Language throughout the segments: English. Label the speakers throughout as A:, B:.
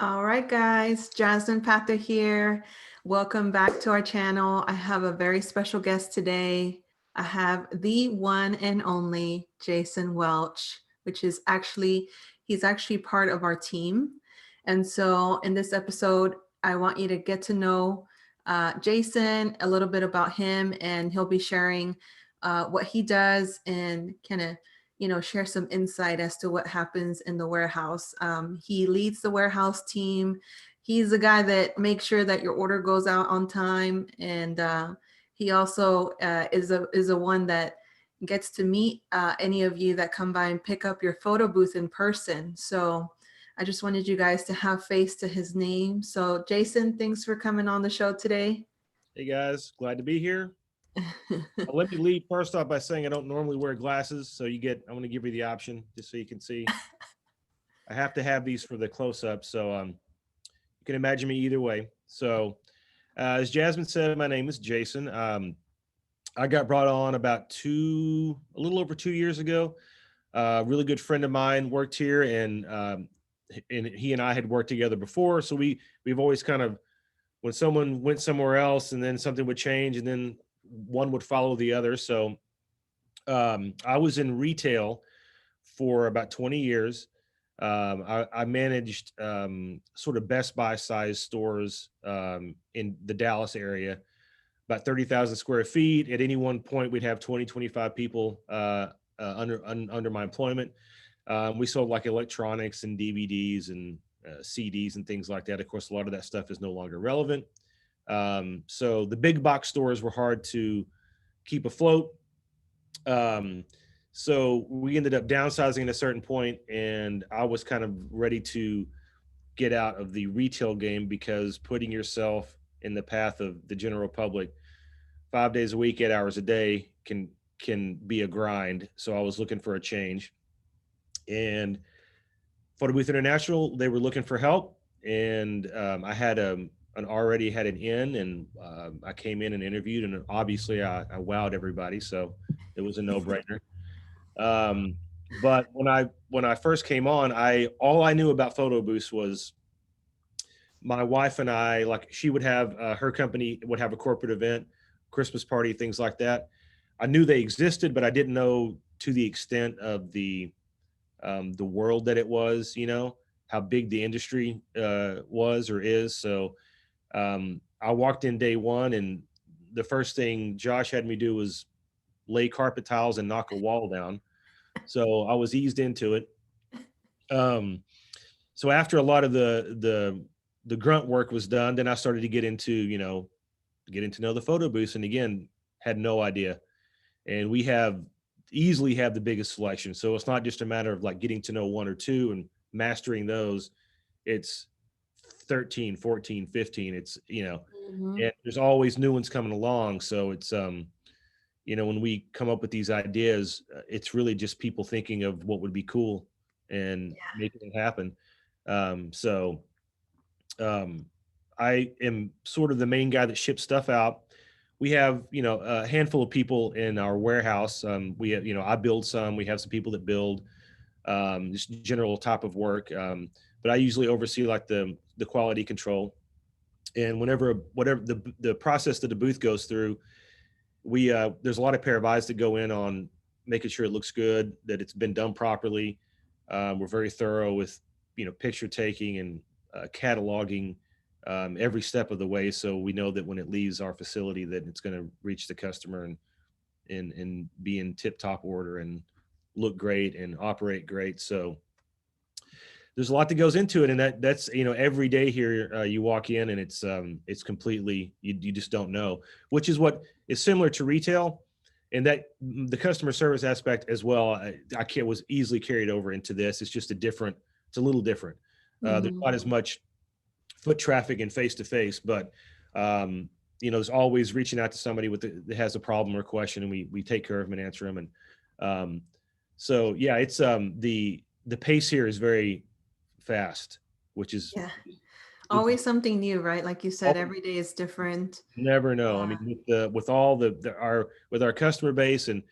A: All right, guys, Jasmine Pata here. Welcome back to our channel. I have a very special guest today. I have the one and only Jason Welch, which is he's actually part of our team. And so in this episode, I want you to get to know Jason, a little bit about him, and he'll be sharing what he does and kind of share some insight as to what happens in the warehouse. He leads the warehouse team. He's the guy that makes sure that your order goes out on time, and he also is a one that gets to meet any of you that come by and pick up your photo booth in person. So I just wanted you guys to have face to his name. So Jason, thanks for coming on the show today.
B: Hey guys, glad to be here. Let me lead first off by saying I don't normally wear glasses, so I'm going to give you the option just so you can see. I have to have these for the close-up, so you can imagine me either way. So, as Jasmine said, my name is Jason. I got brought on a little over 2 years ago. A really good friend of mine worked here, and he and I had worked together before, so we've always kind of, when someone went somewhere else and then something would change and then one would follow the other. So I was in retail for about 20 years. I managed sort of Best Buy size stores in the Dallas area, about 30,000 square feet. At any one point, we'd have 20, 25 people under my employment. We sold like electronics and DVDs and CDs and things like that. Of course, a lot of that stuff is no longer relevant. So the big box stores were hard to keep afloat. So we ended up downsizing at a certain point, and I was kind of ready to get out of the retail game because putting yourself in the path of the general public 5 days a week, 8 hours a day can be a grind. So I was looking for a change. And Photo Booth International, they were looking for help, and I had already had an in, and I came in and interviewed, and obviously I wowed everybody, so it was a no-brainer. Um, but when I first came on, I all I knew about photo booths was my wife and I, like, she would have her company would have a corporate event, Christmas party, things like that. I knew they existed, but I didn't know to the extent of the world that it was, how big the industry was or is. So I walked in day one, and the first thing Josh had me do was lay carpet tiles and knock a wall down. So I was eased into it. Um, so after a lot of the grunt work was done, then I started to getting to know the photo booths, and again, had no idea. And we easily have the biggest selection. So it's not just a matter of like getting to know one or two and mastering those. It's 13, 14, 15.
A: Mhm.
B: And there's always new ones coming along. So it's, when we come up with these ideas, it's really just people thinking of what would be cool and making it happen. So um, I am sort of the main guy that ships stuff out. We have, a handful of people in our warehouse. We have, I build some. We have some people that build just general type of work. But I usually oversee like the quality control. And whatever the process that the booth goes through, there's a lot of pair of eyes that go in on making sure it looks good, that it's been done properly. We're very thorough with picture taking and cataloging every step of the way, so we know that when it leaves our facility that it's going to reach the customer and be in tip top order and look great and operate great. So there's a lot that goes into it, and that's every day here you walk in and it's completely, you just don't know, which is what is similar to retail, and that the customer service aspect as well. Was easily carried over into this. It's a little different. There's
A: Mhm.
B: not as much foot traffic and face to face, but there's always reaching out to somebody that has a problem or question, and we take care of them and answer them. And um, so yeah, it's the pace here is very fast, which is
A: Yeah.
B: it's
A: Always something new, right? Like you said,
B: always,
A: every day is different.
B: never know. I mean, with all with our customer base, and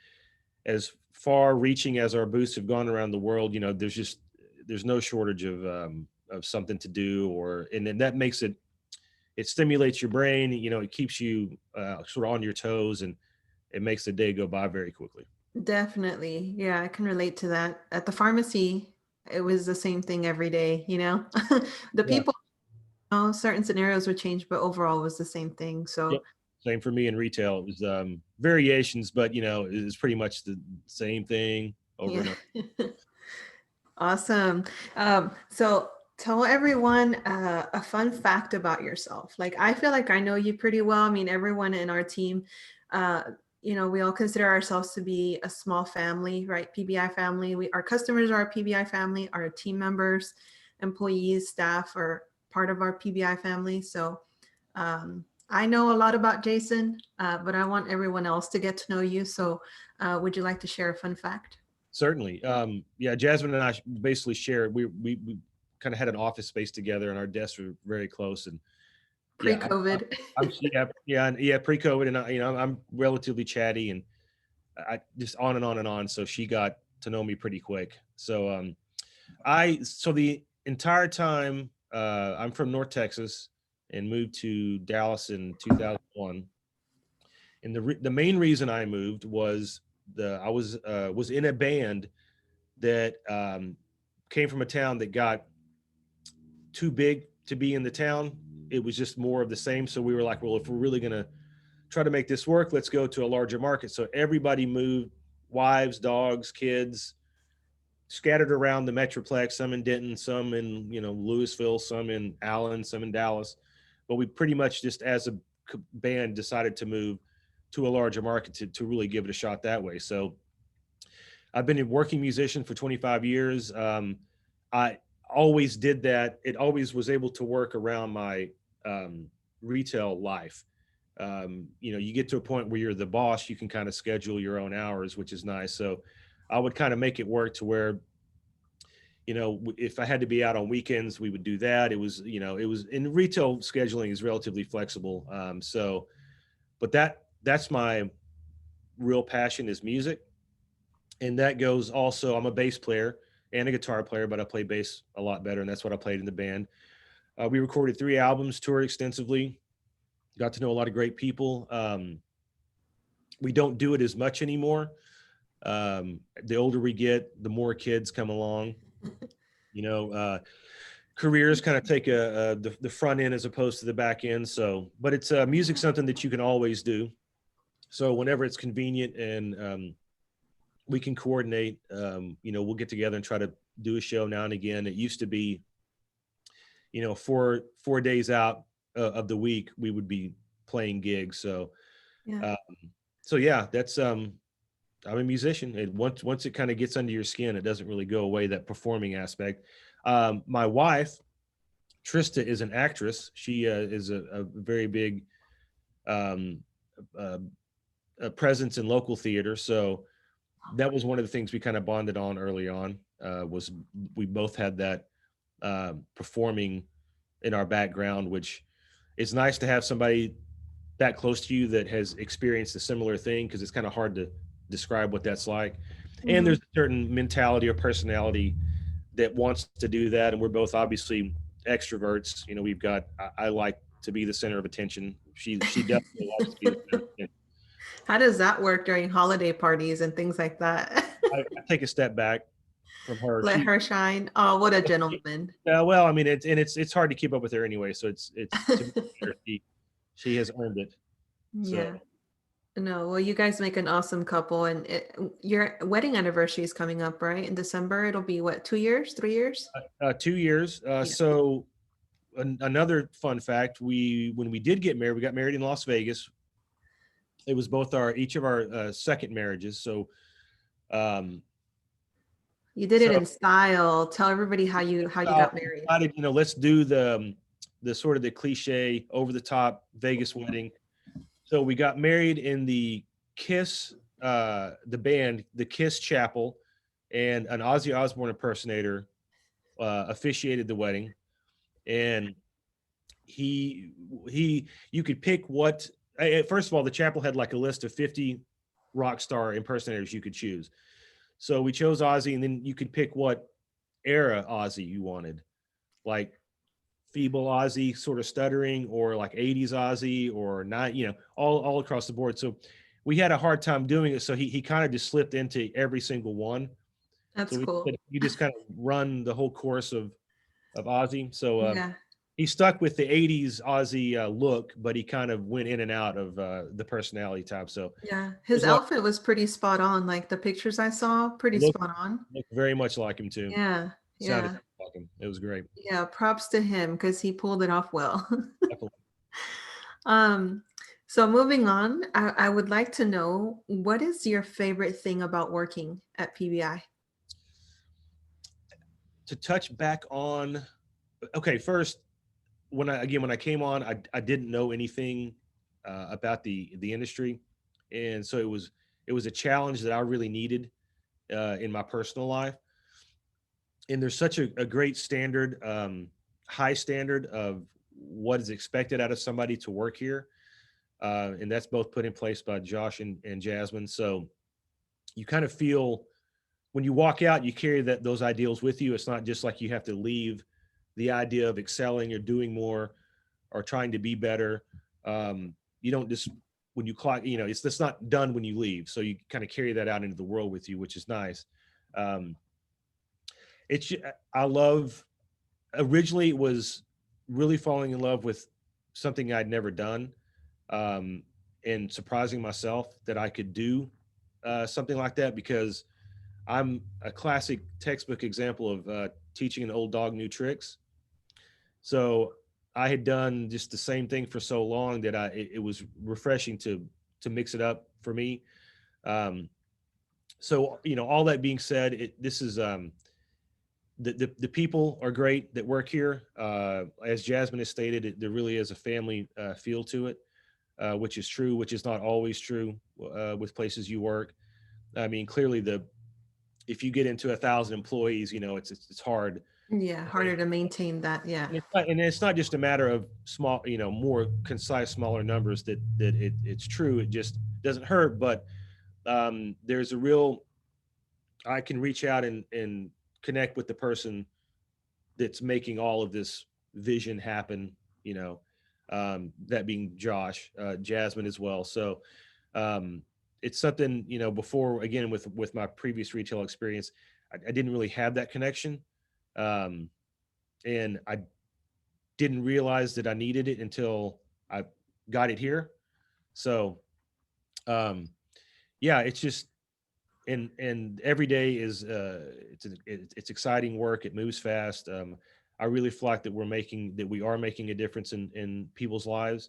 B: as far reaching as our booths have gone around the world, there's no shortage of something to do, and then that makes it stimulates your brain. It keeps you sort of on your toes, and it makes the day go by very quickly.
A: Definitely. Yeah, I can relate to that. At the pharmacy, it was the same thing every day, you know? The
B: Yeah.
A: people, certain scenarios would change, but overall it was the same thing.
B: Yep.
A: So,
B: Same for me in retail. It was variations, but it's pretty much the same thing over
A: yeah.
B: and over.
A: Awesome. So tell everyone a fun fact about yourself. Like, I feel like I know you pretty well. I mean, everyone in our team, uh, we all consider ourselves to be a small family, right? PBI family. Our customers are our PBI family. Our team members, employees, staff are part of our PBI family. So I know a lot about Jason, but I want everyone else to get to know you. So would you like to share a fun fact?
B: Certainly. Yeah, Jasmine and I basically shared. We kind of had an office space together, and our desks were very close. And yeah,
A: Pre-COVID.
B: yeah, pre-COVID, and I'm relatively chatty, and I just on and on and on. So she got to know me pretty quick. So so the entire time I'm from North Texas and moved to Dallas in 2001. And the main reason I moved was I was in a band that came from a town that got too big to be in the town. It was just more of the same. So we were like, well, if we're really going to try to make this work, let's go to a larger market. So everybody moved, wives, dogs, kids, scattered around the Metroplex, some in Denton, some in, Louisville, some in Allen, some in Dallas. But we pretty much just as a band decided to move to a larger market to really give it a shot that way. So I've been a working musician for 25 years. I always did that. It always was able to work around my retail life. You get to a point where you're the boss, you can kind of schedule your own hours, which is nice. So I would kind of make it work to where, if I had to be out on weekends, we would do that. It was in retail scheduling is relatively flexible. But that's my real passion is music. And that goes also, I'm a bass player and a guitar player, but I play bass a lot better. And that's what I played in the band. We recorded 3 albums, toured extensively, got to know a lot of great people. We don't do it as much anymore. The older we get, the more kids come along, you know, careers kind of take the front end as opposed to the back end. So, but it's music, something that you can always do. So whenever it's convenient and we can coordinate, we'll get together and try to do a show now and again. It used to be, 4 days out of the week, we would be playing gigs. So,
A: Yeah.
B: yeah, that's, I'm a musician. And once it kind of gets under your skin, it doesn't really go away, that performing aspect. My wife, Trista, is an actress. She is a very big um, uh, presence in local theater. So that was one of the things we kind of bonded on early on, was we both had that performing in our background, which is nice to have somebody that close to you that has experienced a similar thing, because it's kind of hard to describe what that's like. And
A: Mhm.
B: there's a certain mentality or personality that wants to do that. And we're both obviously extroverts. We've got, I like to be the center of attention. She definitely likes to be the center of attention.
A: How does that work during holiday parties and things like that?
B: I take a step back from her.
A: Let her shine. Oh, what a gentleman.
B: Well, I mean, it's hard to keep up with her anyway. So it's to be fair, she has earned it. So
A: Yeah. No, well, you guys make an awesome couple, and your wedding anniversary is coming up, right? In December, it'll be what, 2 years, 3 years?
B: 2 years.
A: Yeah.
B: So another fun fact: when we did get married, we got married in Las Vegas. It was each of our second marriages. So um,
A: You did it
B: so
A: in style. Tell everybody how you got married.
B: decided, let's do the sort of the cliche over the top Vegas wedding. So we got married in the Kiss, the band, the Kiss Chapel, and an Ozzy Osbourne impersonator officiated the wedding. And you could pick what. First of all, the chapel had like a list of 50 rock star impersonators you could choose. So we chose Ozzy, and then you could pick what era Ozzy you wanted. like feeble Aussie sort of stuttering, or like 80s Aussie, or not, all across the board. So we had a hard time doing it. So he kind of just slipped into every single one.
A: That's
B: So
A: cool.
B: you just kind of run the whole course of Aussie. So
A: Yeah.
B: he stuck with the 80s Aussie look, but he kind of went in and out of the personality type. So
A: Yeah. His
B: there's a lot,
A: outfit was pretty spot on. Like the pictures I saw, pretty
B: look
A: spot on.
B: looked very much like him too.
A: Yeah.
B: Sounded
A: Yeah.
B: like him. It was great.
A: Yeah. Props to him because he pulled it off well.
B: Definitely.
A: Um, so moving on, I would like to know what is your favorite thing about working at PBI?
B: To touch back on, okay, first, when I came on, I didn't know anything about the industry, and so it was a challenge that I really needed in my personal life. And there's such a great standard, high standard of what is expected out of somebody to work here, and that's both put in place by Josh and Jasmine. So you kind of feel when you walk out, you carry those ideals with you. It's not just like you have to leave the idea of excelling or doing more or trying to be better. You don't just when you clock, it's not done when you leave. So you kind of carry that out into the world with you, which is nice. Um, it's I love. Originally, it was really falling in love with something I'd never done, um, and surprising myself that I could do something like that, because I'm a classic textbook example of teaching an old dog new tricks. So I had done just the same thing for so long that it was refreshing to mix it up for me. Um, so all that being said, this is the people are great that work here. As Jasmine has stated, there really is a family feel to it, which is true, which is not always true with places you work. I mean, clearly if you get into 1,000 employees, it's hard.
A: Yeah, harder to maintain that. Yeah.
B: And it's not just a matter of small, more concise, smaller numbers that it's true. It just doesn't hurt. But there's a real, I can reach out and connect with the person that's making all of this vision happen, that being Josh, Jasmine as well. So um, it's something, before, again, with my previous retail experience, I didn't really have that connection. Um, and I didn't realize that I needed it until I got it here. So um, yeah, it's just, and every day is it's exciting work. It moves fast. I really feel like that we are making a difference in people's lives.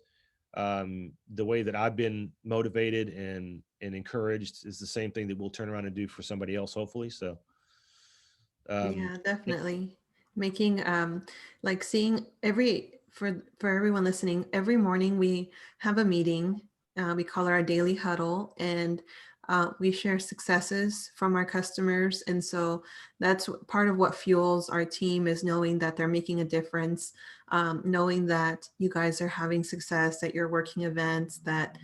B: The way that I've been motivated and encouraged is the same thing that we'll turn around and do for somebody else, hopefully. So um,
A: Yeah, definitely. Making like seeing for everyone listening, every morning we have a meeting. We call it our daily huddle, and we share successes from our customers. And so that's part of what fuels our team, is knowing that they're making a difference, knowing that you guys are having success at your working events, that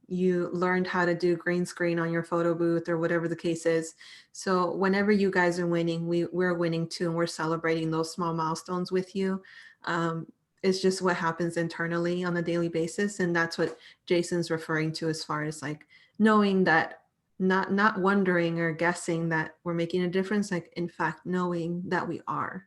A: you learned how to do green screen on your photo booth or whatever the case is. So whenever you guys are winning, we're winning too, and we're celebrating those small milestones with you. Um, it's just what happens internally on a daily basis, and that's what Jason's referring to as far as like knowing that, not wondering or guessing that we're making a difference. Like in fact, knowing that we are,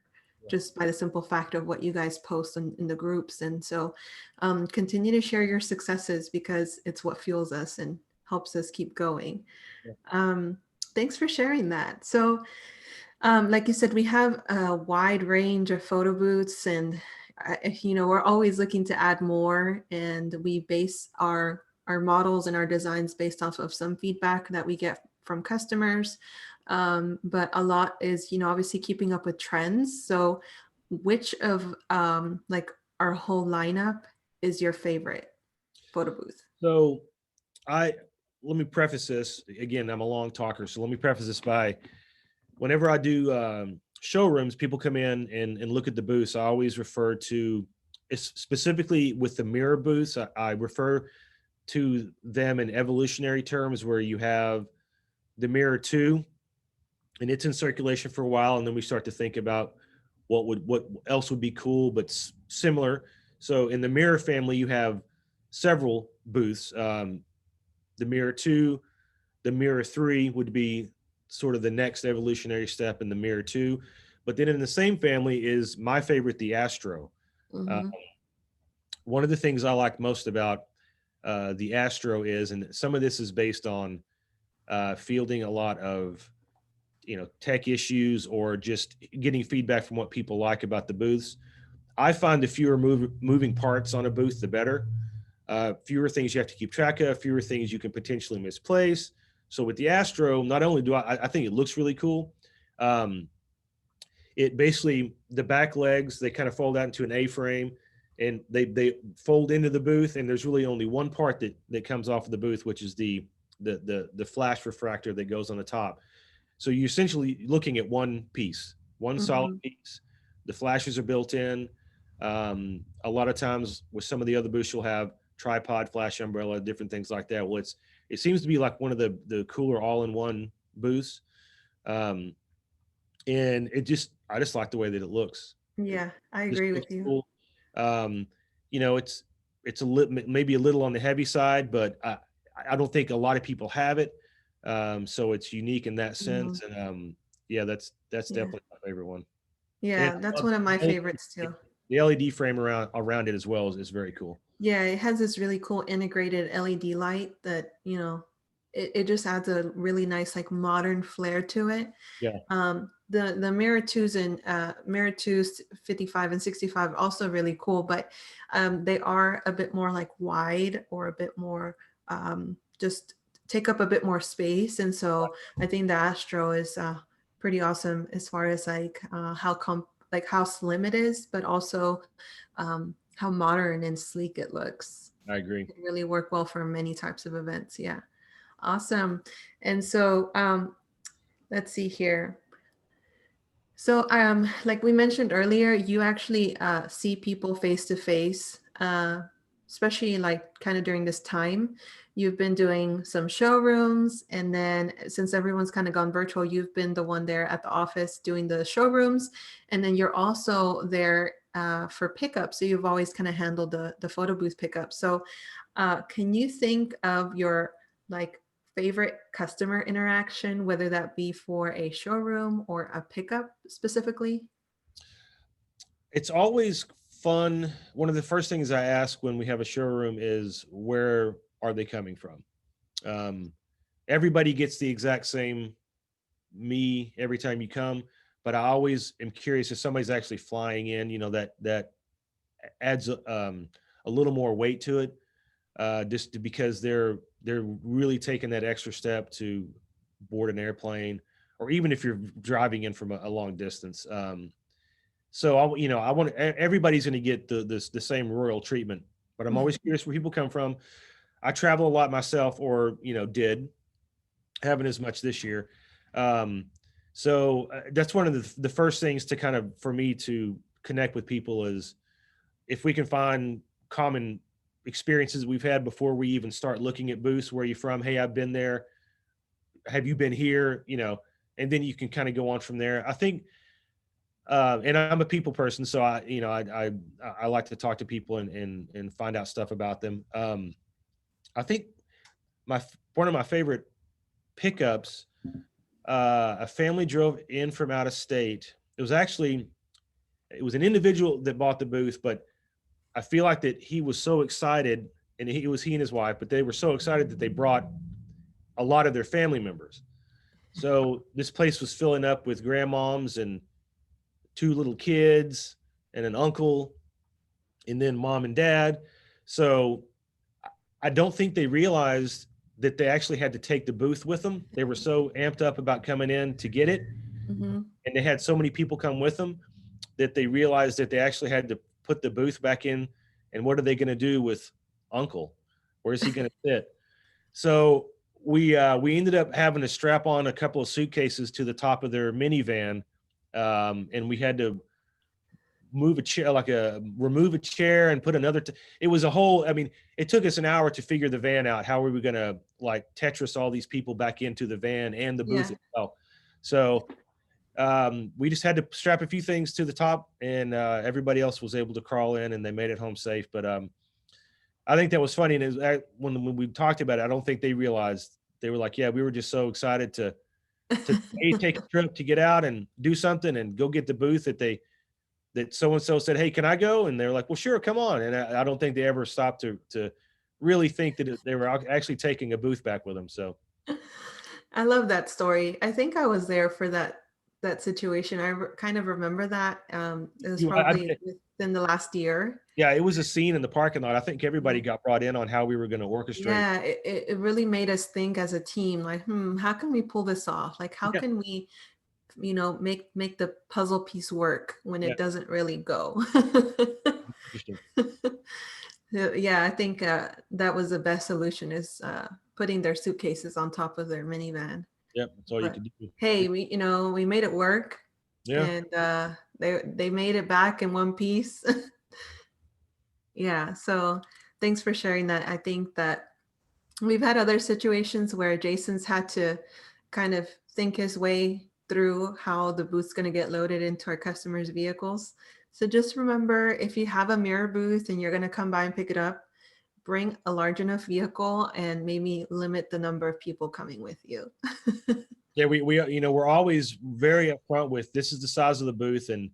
A: just by the simple fact of what you guys post in the groups. And so continue to share your successes, because it's what fuels us and helps us keep going.
B: yeah,
A: Um, Thanks for sharing that. So, like you said, we have a wide range of photo booths, and we're always looking to add more. And we base our models and our designs based off of some feedback that we get from customers. But a lot is, obviously keeping up with trends. So, which of like our whole lineup is your favorite photo booth?
B: so I let me preface this again. I'm a long talker, so let me preface this by, whenever I do showrooms, people come in and look at the booths. I always refer to, specifically with the mirror booths, I refer to them in evolutionary terms, where you have the mirror 2, and it's in circulation for a while, and then we start to think about what else would be cool but similar. So in the mirror family, you have several booths. The mirror 2, the mirror 3 would be sort of the next evolutionary step in the mirror 2. But then in the same family is my favorite, the Astro. Uh,
A: Mm-hmm.
B: one of the things I like most about the Astro is, and some of this is based on fielding a lot of tech issues or just getting feedback from what people like about the booths. I find the fewer moving parts on a booth, the better. Fewer things you have to keep track of, fewer things you can potentially misplace. So with the Astro, not only do I think it looks really cool. Um, it basically, the back legs, they kind of fold out into an A-frame, and they fold into the booth, and there's really only one part that comes off of the booth, which is the flash refractor that goes on the top. So you're essentially looking at one piece, one solid
A: Mm-hmm.
B: piece. The flashes are built in. A lot of times with some of the other booths, you'll have tripod, flash umbrella, different things like that. Well, it seems to be like one of the cooler all-in-one booths. Um, and I just like the way that it looks. It
A: Yeah, I
B: just
A: agree
B: looks
A: with you.
B: cool. Um, it's maybe a little on the heavy side, but I don't think a lot of people have it. So it's unique in that
A: Mm-hmm.
B: sense. And yeah, that's
A: Yeah.
B: definitely my favorite one. And
A: Yeah,
B: I
A: that's
B: love
A: one of my
B: the
A: favorites too.
B: the LED frame around it as well is very cool.
A: Yeah, it has this really cool integrated LED light that, it just adds a really nice like modern flair to it.
B: Yeah,
A: The Mirror 2s and Mirror 2s 55 and 65 also really cool, but they are a bit more like wide or a bit more just take up a bit more space. And so I think the Astro is pretty awesome as far as like like how slim it is, but also how modern and sleek it looks.
B: I agree.
A: It really work well for many types of events. Yeah. Awesome. And so let's see here. So, like we mentioned earlier, you actually see people face to face, especially like kind of during this time. You've been doing some showrooms, and then since everyone's kind of gone virtual, you've been the one there at the office doing the showrooms, and then you're also there for pickup. So you've always kind of handled the photo booth pickup. So, can you think of your like favorite customer interaction, whether that be for a showroom or a pickup specifically?
B: It's always fun. One of the first things I ask when we have a showroom is, where are they coming from? Um, Everybody gets the exact same me every time you come, but I always am curious if somebody's actually flying in. That adds a little more weight to it, because they're really taking that extra step to board an airplane, or even if you're driving in from a long distance. So I want everybody's going to get the same royal treatment, but I'm always curious where people come from. I travel a lot myself, or did, haven't as much this year. Um, so that's one of the first things to kind of, for me to connect with people, is if we can find common experiences we've had before we even start looking at booths. Where are you from? Hey, I've been there. Have you been here? And then you can kind of go on from there. I think, and I'm a people person, so I like to talk to people and find out stuff about them. I think one of my favorite pickups, a family drove in from out of state. It was an individual that bought the booth, but I feel like that he was so excited, and it was he and his wife, but they were so excited that they brought a lot of their family members. So this place was filling up with grandmoms and two little kids and an uncle, and then mom and dad. So I don't think they realized that they actually had to take the booth with them. They were so amped up about coming in to get it,
A: Mm-hmm.
B: and they had so many people come with them, that they realized that they actually had to put the booth back in. And what are they going to do with uncle? Where's he going to sit? So we ended up having to strap on a couple of suitcases to the top of their minivan, and we had to move a chair, remove a chair and put another. It was a whole. I mean, it took us an hour to figure the van out. How were we going to like Tetris all these people back into the van and the booth
A: Yeah.
B: itself? So We just had to strap a few things to the top, and everybody else was able to crawl in, and they made it home safe. But I think that was funny. And when we talked about it, I don't think they realized. They were like, "Yeah, we were just so excited to A, take a trip to get out and do something and go get the booth that so and so said, 'Hey, can I go?' And they're like, 'Well, sure, come on.'" And I don't think they ever stopped to really think that they were actually taking a booth back with them. So
A: I love that story. I think I was there for that situation. kind of remember that. It was
B: I
A: probably
B: bet,
A: within the last year.
B: yeah, it was a scene in the parking lot. I think everybody
A: Yeah.
B: got brought in on how we were going to orchestrate.
A: Yeah, it really made us think as a team, like, how can we pull this off? Like, how
B: Yeah,
A: can we, make the puzzle piece work when
B: yeah,
A: it doesn't really go?
B: interesting.
A: Yeah, I think that was the best solution is putting their suitcases on top of their minivan.
B: Yep, that's all you
A: But
B: could do.
A: hey, we made it work,
B: Yeah,
A: and they made it back in one piece. Yeah, so thanks for sharing that. I think that we've had other situations where Jason's had to kind of think his way through how the booth's going to get loaded into our customers' vehicles. So just remember, if you have a mirror booth and you're going to come by and pick it up, bring a large enough vehicle and maybe limit the number of people coming with you.
B: yeah. We we're always very upfront with this is the size of the booth, and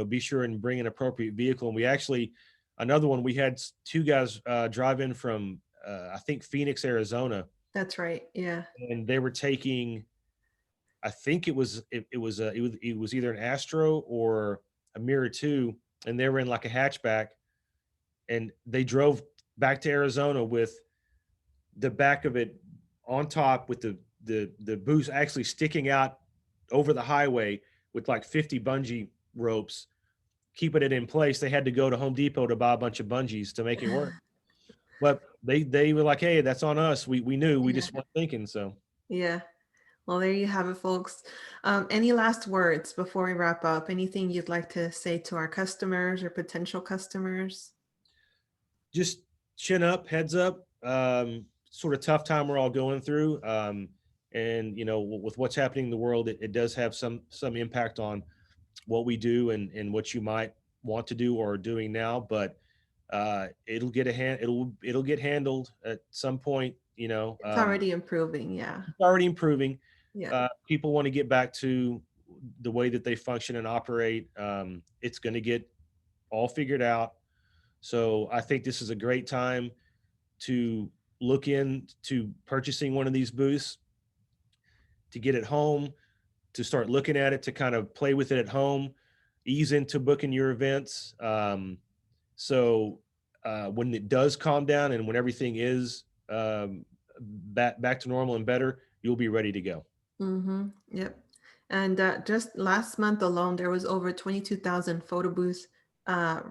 B: be sure and bring an appropriate vehicle. And we actually, another one, we had two guys drive in from I think Phoenix, Arizona,
A: That's right. Yeah.
B: and they were taking, I think it was either an Astro or a Mirror 2, and they were in like a hatchback, and they drove back to Arizona with the back of it on top with the boost actually sticking out over the highway with like 50 bungee ropes keeping it in place. They had to go to Home Depot to buy a bunch of bungees to make it work. But they were like, "Hey, that's on us. We knew. We
A: Yeah.
B: just weren't thinking." So
A: Yeah. Well, there you have it, folks. Any last words before we wrap up? Anything you'd like to say to our customers or potential customers?
B: just chin up, heads up. Sort of tough time we're all going through. And with what's happening in the world, it does have some impact on what we do and what you might want to do or are doing now. But it'll get handled at some point.
A: It's already improving. Yeah.
B: It's already improving.
A: Yeah.
B: People want to get back to the way that they function and operate. It's going to get all figured out. So I think this is a great time to look into purchasing one of these booths, to get it home, to start looking at it, to kind of play with it at home, ease into booking your events. So when it does calm down and when everything is back to normal and better, you'll be ready to go.
A: Yep. And just last month alone, there was over 22,000 photo booth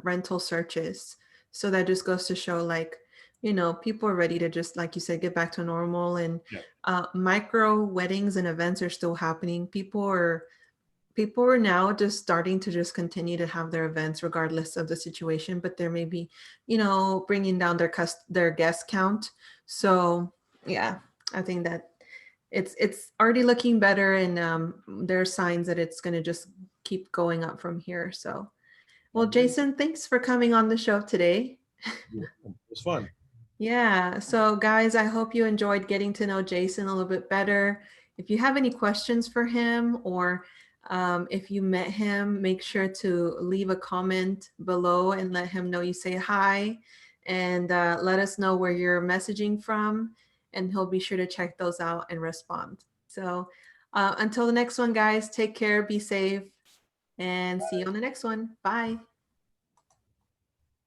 A: rental searches. So that just goes to show, like, people are ready to just, like you said, get back to normal. And
B: Yeah.
A: micro weddings and events are still happening. People are now just starting to just continue to have their events regardless of the situation, but they're maybe, bringing down their guest count. So yeah, I think that it's already looking better, and there are signs that it's going to just keep going up from here. So, well, Jason, thanks for coming on the show today.
B: It was fun.
A: Yeah. So, guys, I hope you enjoyed getting to know Jason a little bit better. If you have any questions for him, or if you met him, make sure to leave a comment below and let him know you say hi, and let us know where you're messaging from, and he'll be sure to check those out and respond. So, until the next one, guys, take care, be safe, and see you on the next one. Bye.